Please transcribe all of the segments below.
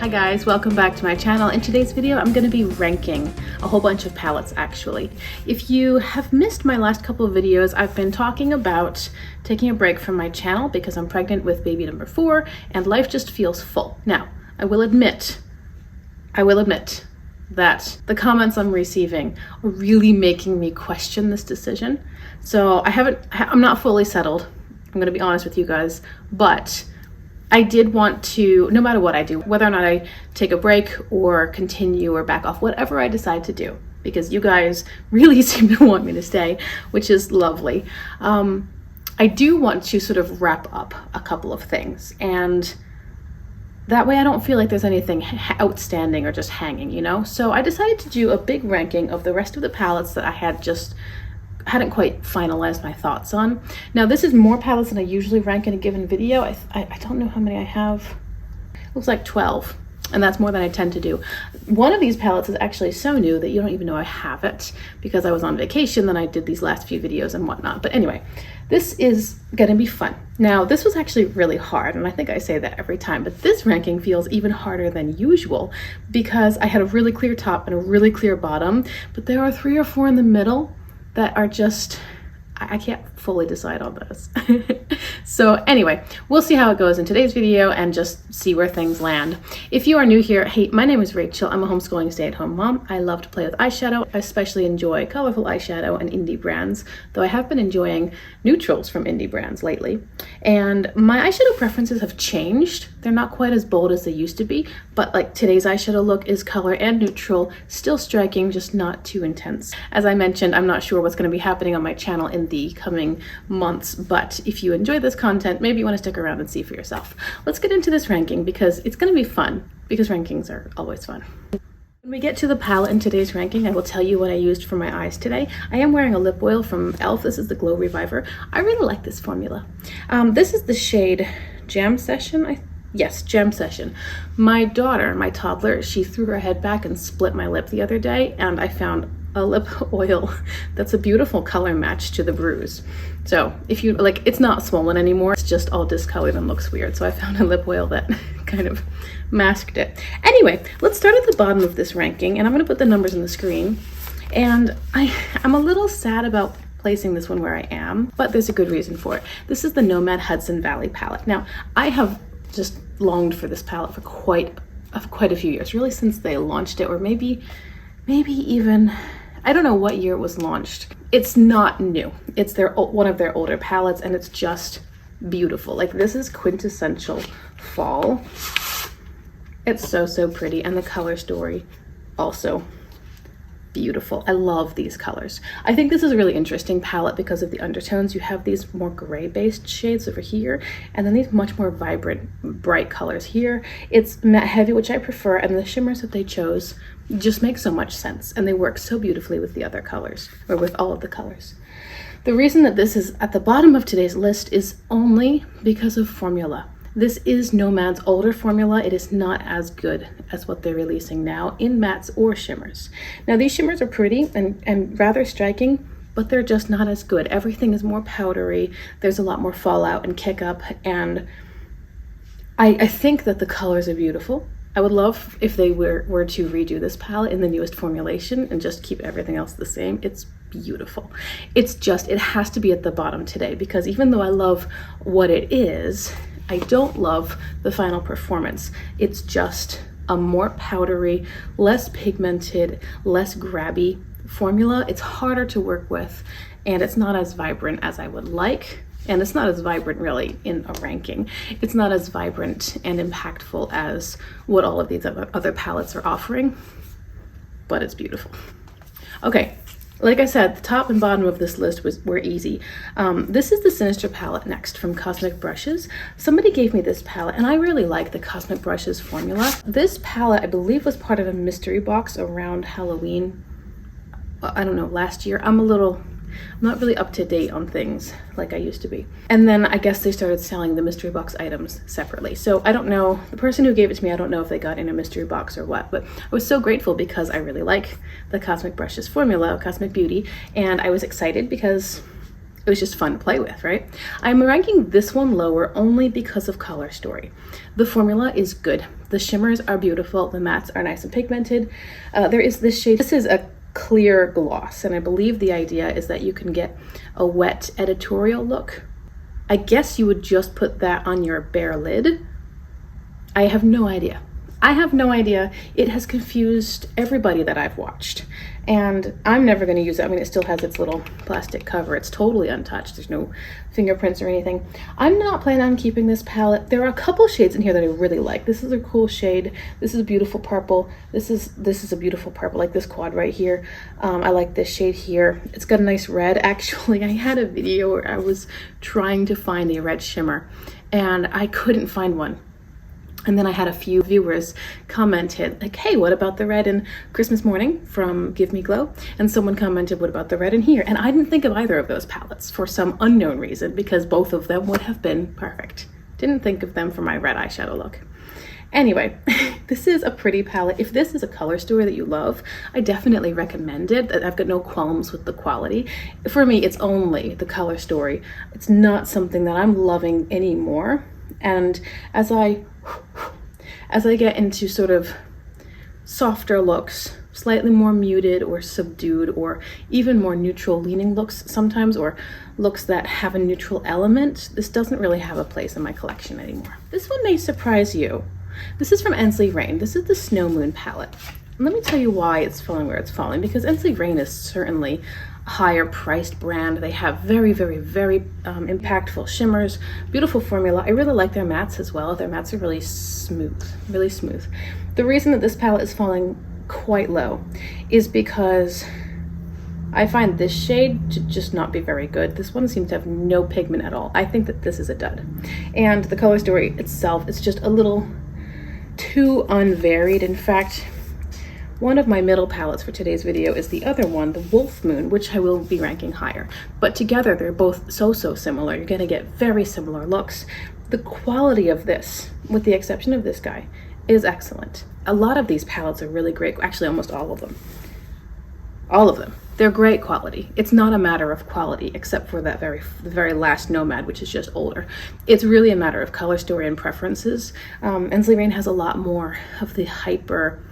Hi guys, welcome back to my channel. In today's video, I'm going to be ranking a whole bunch of palettes actually. If you have missed my last couple of videos, I've been talking about taking a break from my channel because I'm pregnant with baby number 4 and life just feels full. Now, I will admit that the comments I'm receiving are really making me question this decision. So I'm not fully settled. I'm going to be honest with you guys, but I did want to, no matter what I do, whether or not I take a break or continue or back off, whatever I decide to do, because you guys really seem to want me to stay, which is lovely. I do want to sort of wrap up a couple of things, and that way I don't feel like there's anything outstanding or just hanging, you know? So I decided to do a big ranking of the rest of the palettes that I hadn't quite finalized my thoughts on. Now this is more palettes than I usually rank in a given video. I don't know how many I have. It looks like 12, and that's more than I tend to do. One of these palettes is actually so new that you don't even know I have it because I was on vacation, then I did these last few videos and whatnot. But anyway, this is gonna be fun. Now this was actually really hard, and I think I say that every time, but this ranking feels even harder than usual because I had a really clear top and a really clear bottom, but there are 3 or 4 in the middle that are just, I can't fully decide on this. So anyway, we'll see how it goes in today's video and just see where things land. If you are new here, hey, my name is Rachel. I'm a homeschooling stay-at-home mom. I love to play with eyeshadow. I especially enjoy colorful eyeshadow and indie brands, though I have been enjoying neutrals from indie brands lately. And my eyeshadow preferences have changed. They're not quite as bold as they used to be, but like today's eyeshadow look is color and neutral, still striking, just not too intense. As I mentioned, I'm not sure what's going to be happening on my channel in the coming months, but if you enjoy this content, maybe you want to stick around and see for yourself. Let's get into this ranking because it's going to be fun, because rankings are always fun. When we get to the palette in today's ranking, I will tell you what I used for my eyes today. I am wearing a lip oil from e.l.f. This is the Glow Reviver. I really like this formula. This is the shade Jam Session. Yes, Jam Session. My daughter, my toddler, she threw her head back and split my lip the other day, and I found a lip oil that's a beautiful color match to the bruise. So if you like, it's not swollen anymore, it's just all discolored and looks weird. So I found a lip oil that kind of masked it. Anyway, let's start at the bottom of this ranking, and I'm going to put the numbers on the screen. And I'm a little sad about placing this one where I am, but there's a good reason for it. This is the Nomad Hudson Valley palette. Now, I have just longed for this palette for quite a few years, really since they launched it, or maybe even, I don't know what year it was launched. It's not new. It's one of their older palettes, and it's just beautiful. Like, this is quintessential fall. It's so pretty, and the color story also beautiful. I love these colors. I think this is a really interesting palette because of the undertones. You have these more gray based shades over here, and then these much more vibrant, bright colors here. It's matte heavy, which I prefer, and the shimmers that they chose just make so much sense, and they work so beautifully with the other colors, or with all of the colors. The reason that this is at the bottom of today's list is only because of formula. This is Nomad's older formula. It is not as good as what they're releasing now in mattes or shimmers. Now these shimmers are pretty and rather striking, but they're just not as good. Everything is more powdery. There's a lot more fallout and kick up, and I think that the colors are beautiful. I would love if they were to redo this palette in the newest formulation and just keep everything else the same. It's beautiful. It's just, it has to be at the bottom today, because even though I love what it is, I don't love the final performance. It's just a more powdery, less pigmented, less grabby formula. It's harder to work with, and it's not as vibrant as I would like. And it's not as vibrant really in a ranking. It's not as vibrant and impactful as what all of these other palettes are offering, but it's beautiful. Okay. Like I said, the top and bottom of this list were easy. This is the Sinister palette next from Cosmic Brushes. Somebody gave me this palette, and I really like the Cosmic Brushes formula. This palette, I believe, was part of a mystery box around Halloween. I don't know, last year. I'm not really up to date on things like I used to be. And then I guess they started selling the mystery box items separately. So I don't know, the person who gave it to me, I don't know if they got in a mystery box or what, but I was so grateful because I really like the Cosmic Brushes formula, Cosmic Beauty, and I was excited because it was just fun to play with, right? I'm ranking this one lower only because of color story. The formula is good. The shimmers are beautiful. The mattes are nice and pigmented. There is this shade. This is a clear gloss, and I believe the idea is that you can get a wet editorial look. I guess you would just put that on your bare lid. I have no idea. I have no idea. It has confused everybody that I've watched, and I'm never going to use it. I mean, it still has its little plastic cover. It's totally untouched. There's no fingerprints or anything. I'm not planning on keeping this palette. There are a couple shades in here that I really like. This is a cool shade. This is a beautiful purple. This is a beautiful purple, like this quad right here. I like this shade here. It's got a nice red. Actually, I had a video where I was trying to find a red shimmer, and I couldn't find one. And then I had a few viewers commented like, hey, what about the red in Christmas Morning from Give Me Glow? And someone commented, what about the red in here? And I didn't think of either of those palettes for some unknown reason, because both of them would have been perfect. Didn't think of them for my red eyeshadow look. Anyway, this is a pretty palette. If this is a color story that you love, I definitely recommend it. I've got no qualms with the quality. For me, it's only the color story. It's not something that I'm loving anymore. And as I get into sort of softer looks, slightly more muted or subdued, or even more neutral leaning looks sometimes, or looks that have a neutral element, this doesn't really have a place in my collection anymore. This one may surprise you. This is from Ensley Rain. This is the Snow Moon palette. And let me tell you why it's falling where it's falling, because Ensley Rain is certainly a higher priced brand. They have very, very, very impactful shimmers, beautiful formula. I really like their mattes as well. Their mattes are really smooth, really smooth. The reason that this palette is falling quite low is because I find this shade to just not be very good. This one seems to have no pigment at all. I think that this is a dud. And the color story itself is just a little too unvaried. In fact, one of my middle palettes for today's video is the other one, the Wolf Moon, which I will be ranking higher. But together, they're both so similar. You're gonna get very similar looks. The quality of this, with the exception of this guy, is excellent. A lot of these palettes are really great. Actually, almost all of them. All of them. They're great quality. It's not a matter of quality, except for that the very last Nomad, which is just older. It's really a matter of color story and preferences. Ensley Rain has a lot more of the hyper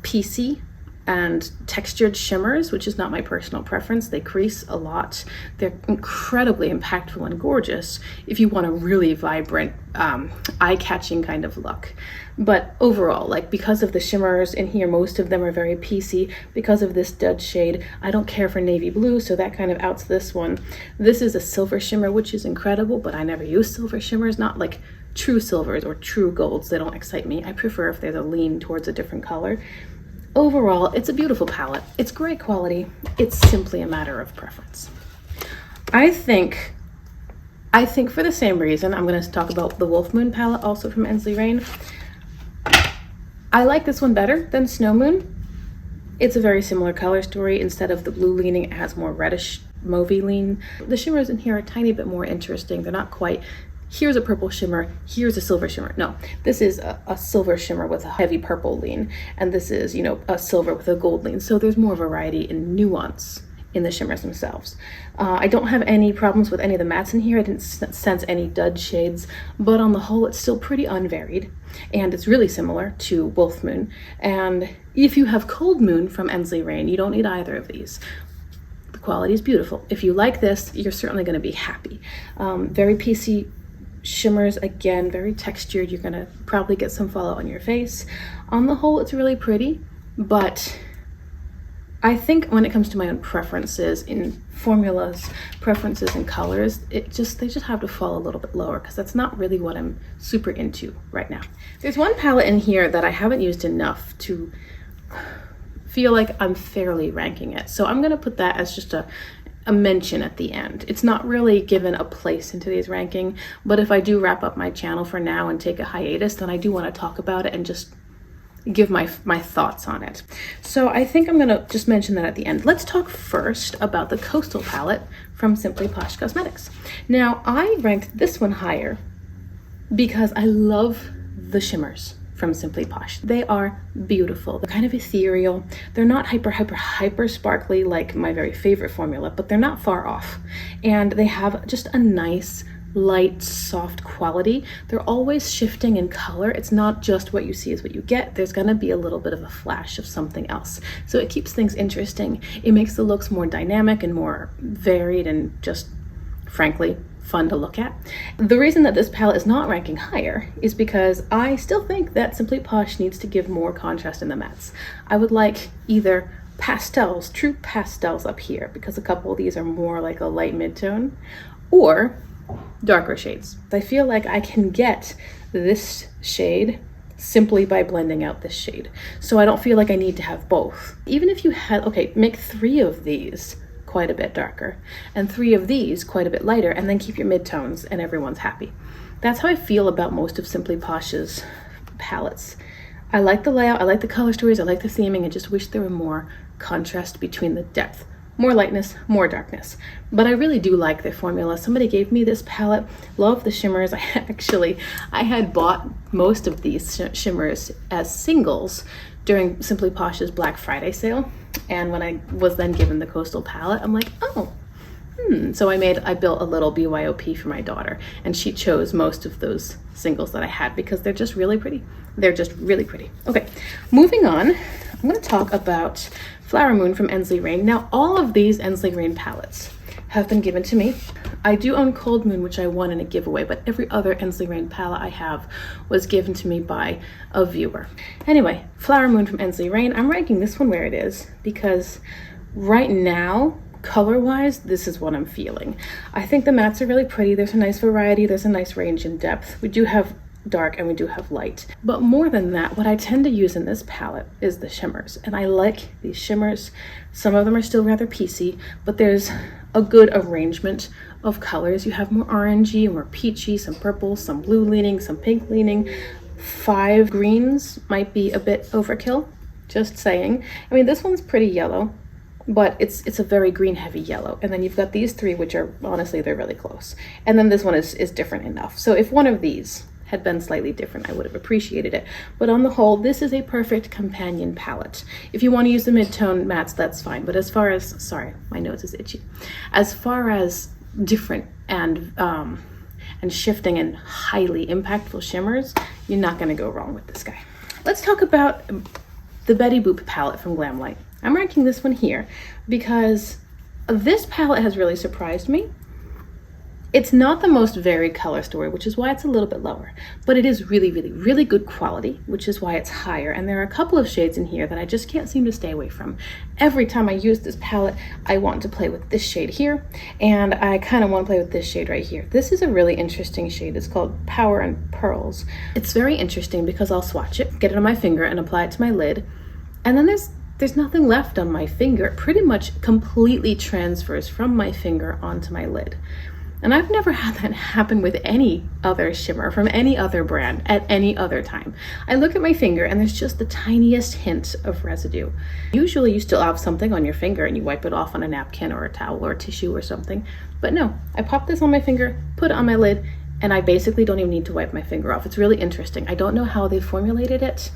PC and textured shimmers, which is not my personal preference. They crease a lot. They're incredibly impactful and gorgeous if you want a really vibrant, eye-catching kind of look. But overall, like, because of the shimmers in here, most of them are very PC. Because of this dud shade, I don't care for navy blue, so that kind of outs this one. This is a silver shimmer, which is incredible, but I never use silver shimmers, not like true silvers or true golds. They don't excite me. I prefer if there's a lean towards a different color. Overall, it's a beautiful palette. It's great quality. It's simply a matter of preference. I think for the same reason, I'm going to talk about the Wolf Moon palette, also from Ensley Rain. I like this one better than Snow Moon. It's a very similar color story. Instead of the blue leaning, it has more reddish mauvey lean. The shimmers in here are a tiny bit more interesting. They're not quite, here's a purple shimmer, here's a silver shimmer. No, this is a silver shimmer with a heavy purple lean, and this is, you know, a silver with a gold lean. So there's more variety and nuance in the shimmers themselves. I don't have any problems with any of the mattes in here. I didn't sense any dud shades, but on the whole, it's still pretty unvaried, and it's really similar to Wolf Moon. And if you have Cold Moon from Ensley Rain, you don't need either of these. The quality is beautiful. If you like this, you're certainly going to be happy. Very PC shimmers, again, very textured. You're gonna probably get some fallout on your face. On the whole, it's really pretty, but I think when it comes to my own preferences in formulas, preferences in colors, they just have to fall a little bit lower, because that's not really what I'm super into right now. There's one palette in here that I haven't used enough to feel like I'm fairly ranking it, so I'm gonna put that as just a mention at the end. It's not really given a place in today's ranking, but if I do wrap up my channel for now and take a hiatus, then I do want to talk about it and just give my thoughts on it. So I think I'm gonna just mention that at the end. Let's talk first about the Coastal palette from Simply Posh Cosmetics. Now, I ranked this one higher because I love the shimmers. from Simply Posh. They are beautiful. They're kind of ethereal. They're not hyper sparkly like my very favorite formula, but they're not far off. And they have just a nice, light, soft quality. They're always shifting in color. It's not just what you see is what you get. There's gonna be a little bit of a flash of something else. So it keeps things interesting. It makes the looks more dynamic and more varied and just, frankly, fun to look at. The reason that this palette is not ranking higher is because I still think that Simply Posh needs to give more contrast in the mattes. I would like either pastels, true pastels up here, because a couple of these are more like a light mid-tone, or darker shades. I feel like I can get this shade simply by blending out this shade. So I don't feel like I need to have both. Even if you had, okay, make 3 of these quite a bit darker and 3 of these quite a bit lighter, and then keep your midtones and everyone's happy. That's how I feel about most of Simply Posh's palettes. I like the layout, I like the color stories, I like the theming. I just wish there were more contrast between the depth. More lightness, more darkness. But I really do like their formula. Somebody gave me this palette, love the shimmers. I had bought most of these shimmers as singles during Simply Posh's Black Friday sale. And when I was then given the Coastal palette, I'm like, oh, So I built a little BYOP for my daughter, and she chose most of those singles that I had because they're just really pretty. They're just really pretty. Okay, moving on, I'm gonna talk about Flower Moon from Ensley Rain. Now, all of these Ensley Rain palettes have been given to me. I do own Cold Moon, which I won in a giveaway, but every other Ensley Rain palette I have was given to me by a viewer. Anyway, Flower Moon from Ensley Rain. I'm ranking this one where it is because right now, color-wise, this is what I'm feeling. I think the mattes are really pretty. There's a nice variety. There's a nice range in depth. We do have dark and we do have light. But more than that, what I tend to use in this palette is the shimmers. And I like these shimmers. Some of them are still rather piecey, but there's a good arrangement of colors. You have more orangey, more peachy, some purple, some blue leaning, some pink leaning. 5 greens might be a bit overkill, just saying. I mean, this one's pretty yellow, but it's a very green heavy yellow. And then you've got these 3, which are, honestly, they're really close. And then this one is different enough. So if one of these had been slightly different, I would have appreciated it. But on the whole, this is a perfect companion palette. If you want to use the mid-tone mattes, that's fine. But as far as, sorry, my nose is itchy. As far as different and shifting and highly impactful shimmers, you're not gonna go wrong with this guy. Let's talk about the Betty Boop palette from Glam. I'm ranking this one here because this palette has really surprised me. It's not the most varied color story, which is why it's a little bit lower, but it is really, really, really good quality, which is why it's higher. And there are a couple of shades in here that I just can't seem to stay away from. Every time I use this palette, I want to play with this shade here, and I kind of want to play with this shade right here. This is a really interesting shade. It's called Power and Pearls. It's very interesting because I'll swatch it, get it on my finger, and apply it to my lid, and then there's nothing left on my finger. It pretty much completely transfers from my finger onto my lid. And I've never had that happen with any other shimmer from any other brand at any other time. I look at my finger and there's just the tiniest hint of residue. Usually you still have something on your finger and you wipe it off on a napkin or a towel or a tissue or something. But no, I pop this on my finger, put it on my lid, and I basically don't even need to wipe my finger off. It's really interesting. I don't know how they formulated it.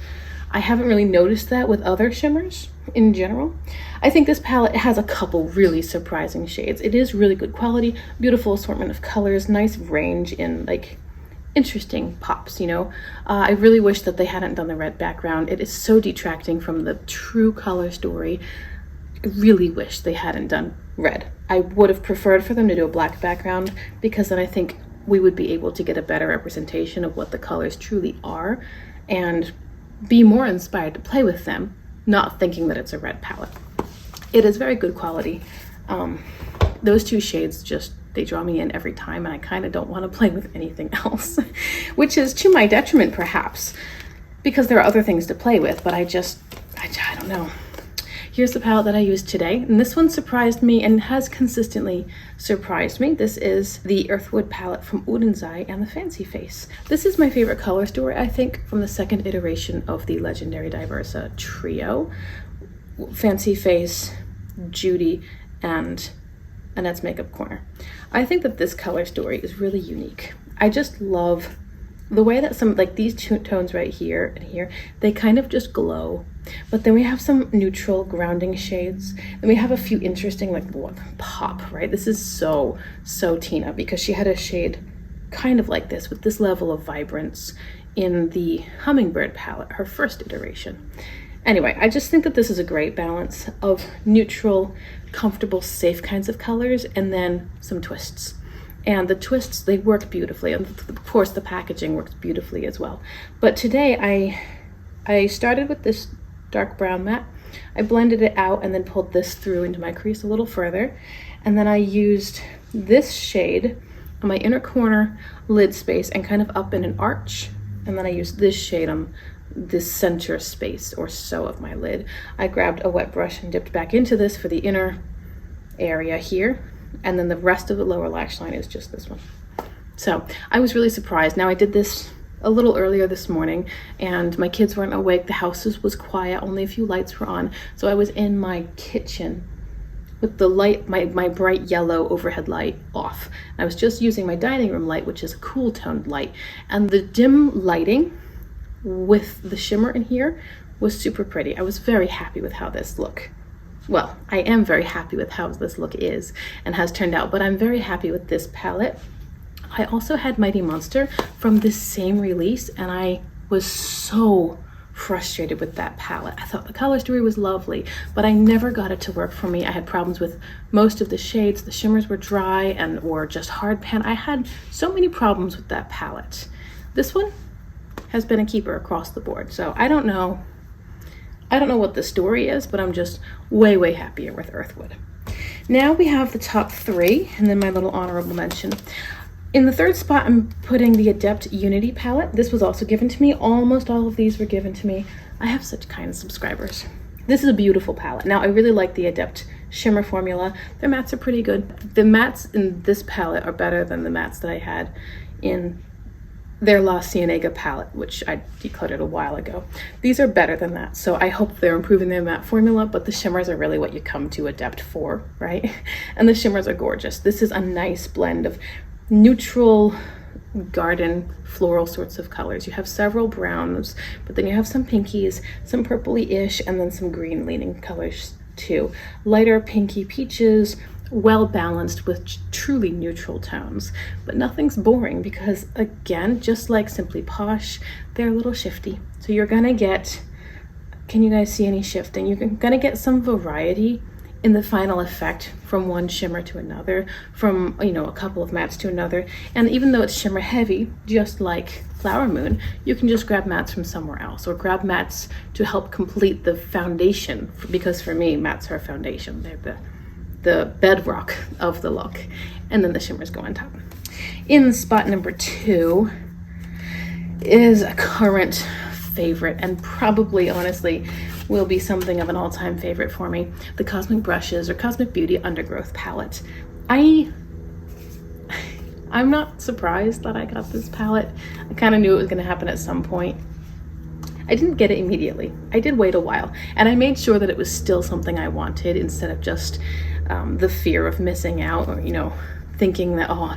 I haven't really noticed that with other shimmers in general. I think this palette has a couple really surprising shades. It is really good quality, beautiful assortment of colors, nice range in like interesting pops, you know. I really wish that they hadn't done the red background. It is so detracting from the true color story. I really wish they hadn't done red. I would have preferred for them to do a black background because then I think we would be able to get a better representation of what the colors truly are and be more inspired to play with them, not thinking that it's a red palette. It is very good quality. Those 2 shades just, they draw me in every time, and I kind of don't want to play with anything else, which is to my detriment perhaps, because there are other things to play with, but I don't know. Here's the palette that I used today, and this one surprised me and has consistently surprised me. This is the Earthwood palette from Udenzai and the Fancy Face. This is my favorite color story, I think, from the 2nd iteration of the Legendary Diversa trio. Fancy Face, Judy, and Annette's Makeup Corner. I think that this color story is really unique. I just love the way that some, like these two tones right here and here, they kind of just glow. But then we have some neutral grounding shades. And we have a few interesting, like, what, pop, right? This is so Tina, because she had a shade kind of like this with this level of vibrance in the Hummingbird palette, her first iteration. Anyway, I just think that this is a great balance of neutral, comfortable, safe kinds of colors, and then some twists. And the twists, they work beautifully. And of course, the packaging works beautifully as well. But today, I started with this dark brown matte. I blended it out and then pulled this through into my crease a little further. And then I used this shade on my inner corner lid space and kind of up in an arch. And then I used this shade on this center space or so of my lid. I grabbed a wet brush and dipped back into this for the inner area here. And then the rest of the lower lash line is just this one. So I was really surprised. Now I did this a little earlier this morning and my kids weren't awake. The house was quiet, only a few lights were on. So I was in my kitchen with the light, my bright yellow overhead light off. I was just using my dining room light, which is a cool toned light. And the dim lighting with the shimmer in here was super pretty. I was very happy with how this looked. Well, I am very happy with how this look is and has turned out, but I'm very happy with this palette. I also had Mighty Monster from this same release, and I was so frustrated with that palette. I thought the color story was lovely, but I never got it to work for me. I had problems with most of the shades. The shimmers were dry and or just hard pan. I had so many problems with that palette. This one has been a keeper across the board. So I don't know what the story is, but I'm just way happier with Earthwood. Now we have the top three and then my little honorable mention. In the third spot, I'm putting the Adept Unity palette. This was also given to me. Almost all of these were given to me. I have such kind subscribers. This is a beautiful palette. Now, I really like the Adept shimmer formula. Their mattes are pretty good. The mattes in this palette are better than the mattes that I had in their La Cienega palette, which I decluttered a while ago. These are better than that, so I hope they're improving their matte formula, but the shimmers are really what you come to Adept for, right? And the shimmers are gorgeous. This is a nice blend of neutral garden floral sorts of colors. You have several browns, but then you have some pinkies, some purpley-ish, and then some green leaning colors too. Lighter pinky peaches, well balanced with truly neutral tones, but nothing's boring because, again, just like Simply Posh, they're a little shifty. So you're gonna get, can you guys see any shifting? You're gonna get some variety in the final effect from one shimmer to another, from, you know, a couple of mattes to another. And even though it's shimmer heavy, just like Flower Moon, you can just grab mattes from somewhere else or grab mattes to help complete the foundation, because for me, mattes are a foundation. They're the bedrock of the look. And then the shimmers go on top. In spot number 2 is a current favorite, and probably, honestly, will be something of an all-time favorite for me. The Cosmic Brushes or Cosmic Beauty Undergrowth palette. I'm not surprised that I got this palette. I kind of knew it was going to happen at some point. I didn't get it immediately. I did wait a while, and I made sure that it was still something I wanted instead of just the fear of missing out, or, you know, thinking that, oh,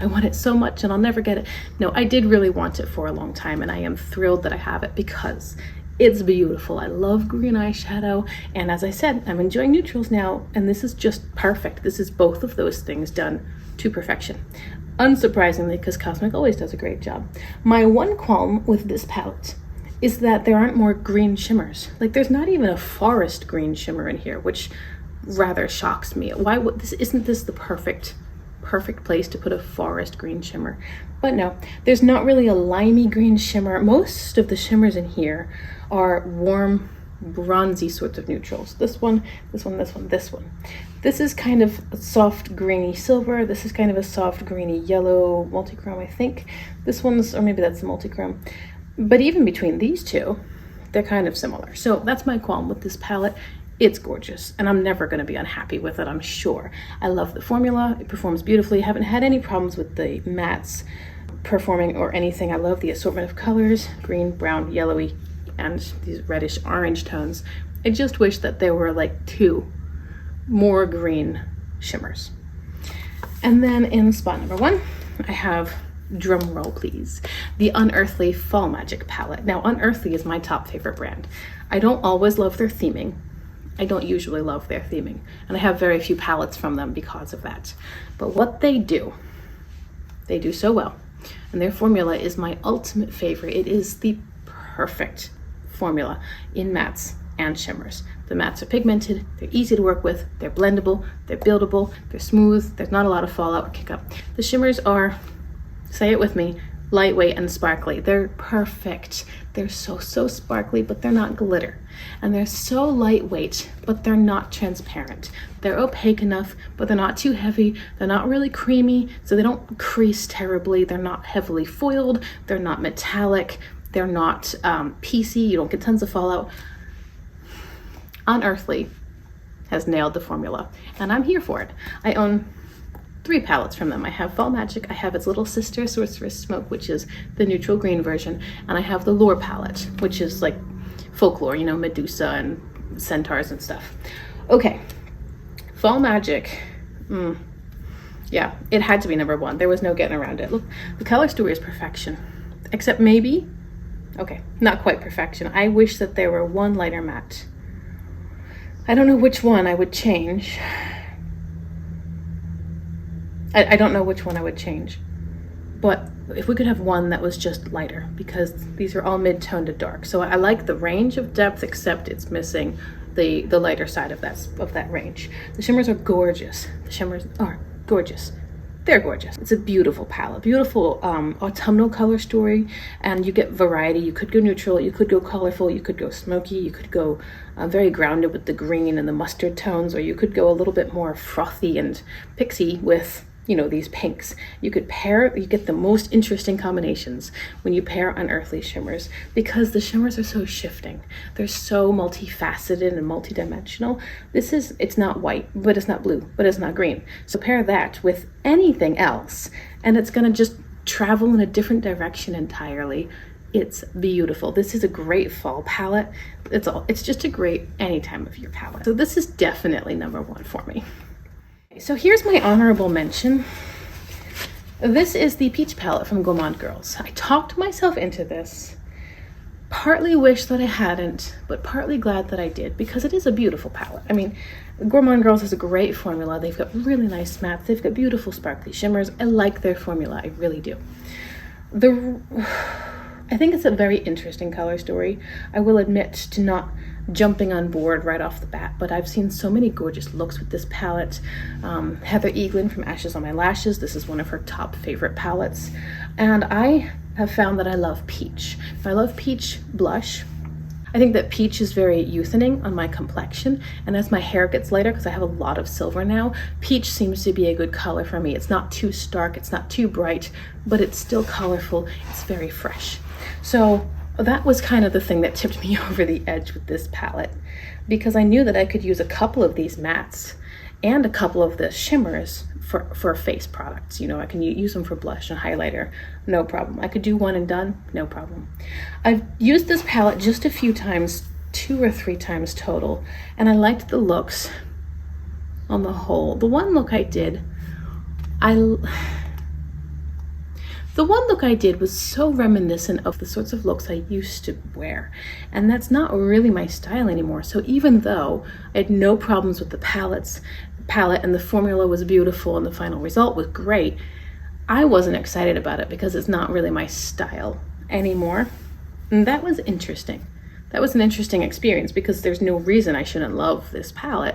I want it so much and I'll never get it. No, I did really want it for a long time, and I am thrilled that I have it because it's beautiful. I love green eyeshadow, and as I said, I'm enjoying neutrals now, and this is just perfect. This is both of those things done to perfection. Unsurprisingly, because Cosmic always does a great job. My one qualm with this palette is that there aren't more green shimmers. Like, there's not even a forest green shimmer in here, which rather shocks me. Isn't this the perfect place to put a forest green shimmer? But no, there's not really a limey green shimmer. Most of the shimmers in here are warm, bronzy sorts of neutrals. This one, this one, this one, this one. This is kind of a soft greeny silver. This is kind of a soft greeny yellow multichrome, I think. This one's, or maybe that's the multichrome. But even between these two, they're kind of similar. So that's my qualm with this palette. It's gorgeous, and I'm never going to be unhappy with it, I'm sure. I love the formula. It performs beautifully. I haven't had any problems with the mattes performing or anything. I love the assortment of colors, green, brown, yellowy, and these reddish orange tones. I just wish that there were like 2 more green shimmers. And then in spot number 1, I have drum roll please, the Unearthly Fall Magic palette. Now, Unearthly is my top favorite brand. I don't always love their theming. I don't usually love their theming, and I have very few palettes from them because of that. But what they do so well, and their formula is my ultimate favorite. It is the perfect formula in mattes and shimmers. The mattes are pigmented, they're easy to work with, they're blendable, they're buildable, they're smooth, there's not a lot of fallout or kick up. The shimmers are, say it with me, lightweight and sparkly. They're perfect. They're so sparkly, but they're not glitter. And they're so lightweight, but they're not transparent. They're opaque enough, but they're not too heavy. They're not really creamy, so they don't crease terribly. They're not heavily foiled. They're not metallic. They're not piecey. You don't get tons of fallout. Unearthly has nailed the formula, and I'm here for it. I own 3 palettes from them. I have Fall Magic, I have its little sister, Sorceress Smoke, which is the neutral green version, and I have the Lore palette, which is like folklore, you know, Medusa and centaurs and stuff. Okay, Fall Magic, yeah, it had to be number 1. There was no getting around it. Look, the color story is perfection, except maybe, okay, not quite perfection. I wish that there were one lighter matte. I don't know which one I would change. I don't know which one I would change, but if we could have one that was just lighter, because these are all mid-tone to dark. So I like the range of depth, except it's missing the lighter side of that range. The shimmers are gorgeous. The shimmers are gorgeous. They're gorgeous. It's a beautiful palette, beautiful autumnal color story, and you get variety. You could go neutral, you could go colorful, you could go smoky, you could go very grounded with the green and the mustard tones, or you could go a little bit more frothy and pixie with, you know, these pinks. You could pair, you get the most interesting combinations when you pair Unearthly shimmers, because the shimmers are so shifting. They're so multifaceted and multidimensional. It's not white, but it's not blue, but it's not green. So pair that with anything else, and it's gonna just travel in a different direction entirely. It's beautiful. This is a great fall palette. It's just a great any time of year palette. So this is definitely number 1 for me. So here's my honorable mention. This is the Peach palette from Gourmand Girls. I talked myself into this. Partly wish that I hadn't, but partly glad that I did, because it is a beautiful palette. I mean, Gourmand Girls is a great formula. They've got really nice mattes. They've got beautiful sparkly shimmers. I like their formula. I really do. I think it's a very interesting color story. I will admit to not jumping on board right off the bat, but I've seen so many gorgeous looks with this palette. Heather Eaglin from Ashes on My Lashes, this is one of her top favorite palettes. And I have found that I love peach. I love peach blush. I think that peach is very youthening on my complexion, and as my hair gets lighter, because I have a lot of silver now, peach seems to be a good color for me. It's not too stark, it's not too bright, but it's still colorful, it's very fresh. So that was kind of the thing that tipped me over the edge with this palette, because I knew that I could use a couple of these mattes and a couple of the shimmers for face products. You know, I can use them for blush and highlighter, no problem. I could do one and done, no problem. I've used this palette just a few times, 2 or 3 times total, and I liked the looks on the whole. The one look I did was so reminiscent of the sorts of looks I used to wear, and that's not really my style anymore. So even though I had no problems with the palette and the formula was beautiful and the final result was great, I wasn't excited about it because it's not really my style anymore. And that was interesting. That was an interesting experience, because there's no reason I shouldn't love this palette,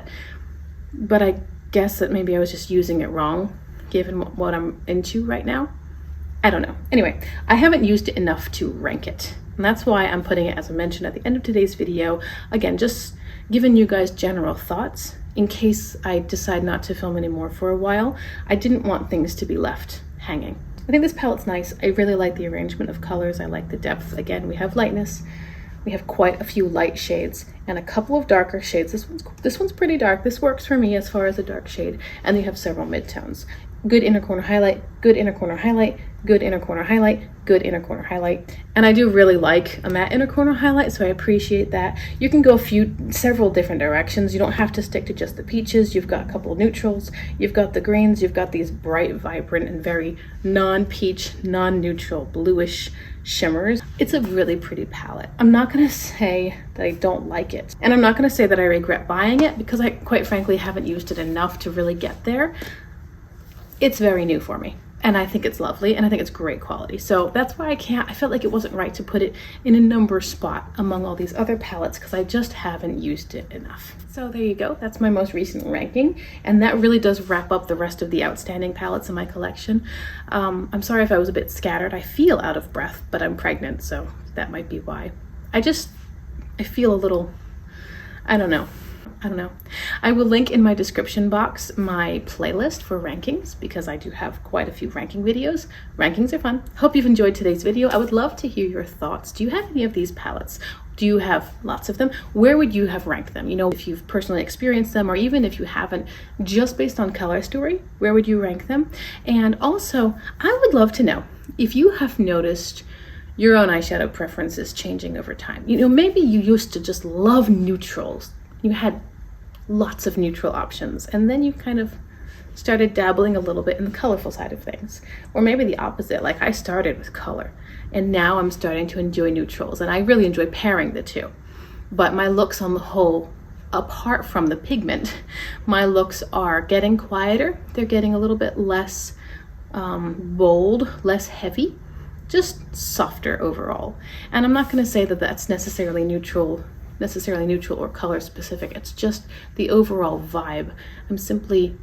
but I guess that maybe I was just using it wrong given what I'm into right now. I don't know. Anyway, I haven't used it enough to rank it, and that's why I'm putting it as a mention at the end of today's video. Again, just giving you guys general thoughts in case I decide not to film anymore for a while. I didn't want things to be left hanging. I think this palette's nice. I really like the arrangement of colors. I like the depth. Again, we have lightness. We have quite a few light shades and a couple of darker shades. This one's pretty dark. This works for me as far as a dark shade. And we have several midtones. good inner corner highlight, good inner corner highlight, good inner corner highlight, good inner corner highlight. And I do really like a matte inner corner highlight, so I appreciate that. You can go several different directions. You don't have to stick to just the peaches. You've got a couple of neutrals, you've got the greens, you've got these bright, vibrant, and very non-peach, non-neutral, bluish shimmers. It's a really pretty palette. I'm not gonna say that I don't like it, and I'm not gonna say that I regret buying it, because I quite frankly haven't used it enough to really get there. It's very new for me, and I think it's lovely, and I think it's great quality. So that's why I felt like it wasn't right to put it in a number spot among all these other palettes, because I just haven't used it enough. So there you go, that's my most recent ranking, and that really does wrap up the rest of the outstanding palettes in my collection. I'm sorry if I was a bit scattered. I feel out of breath, but I'm pregnant, so that might be why. I feel a little, I don't know. I will link in my description box my playlist for rankings, because I do have quite a few ranking videos. Rankings are fun. Hope you've enjoyed today's video. I would love to hear your thoughts. Do you have any of these palettes? Do you have lots of them? Where would you have ranked them? You know, if you've personally experienced them, or even if you haven't, just based on color story, where would you rank them? And also, I would love to know if you have noticed your own eyeshadow preferences changing over time. You know, maybe you used to just love neutrals. You had lots of neutral options, and then you kind of started dabbling a little bit in the colorful side of things. Or maybe the opposite, like I started with color and now I'm starting to enjoy neutrals, and I really enjoy pairing the two. But my looks on the whole, apart from the pigment, my looks are getting quieter. They're getting a little bit less bold, less heavy, just softer overall. And I'm not going to say that that's necessarily neutral or color specific. It's just the overall vibe. I'm simply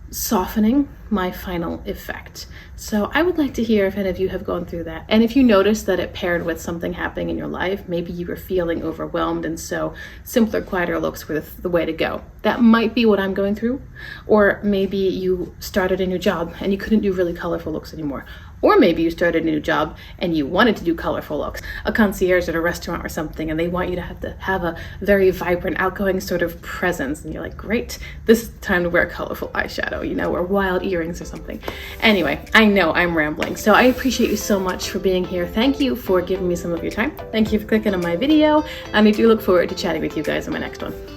softening my final effect. So I would like to hear if any of you have gone through that. And if you notice that it paired with something happening in your life, maybe you were feeling overwhelmed and so simpler, quieter looks were the way to go. That might be what I'm going through. Or maybe you started a new job and you couldn't do really colorful looks anymore. Or maybe you started a new job and you wanted to do colorful looks, a concierge at a restaurant or something, and they want you to have a very vibrant, outgoing sort of presence. And you're like, great, this is time to wear colorful eyeshadow, you know, or wild earrings or something. Anyway, I know I'm rambling. So I appreciate you so much for being here. Thank you for giving me some of your time. Thank you for clicking on my video. And I do look forward to chatting with you guys in my next one.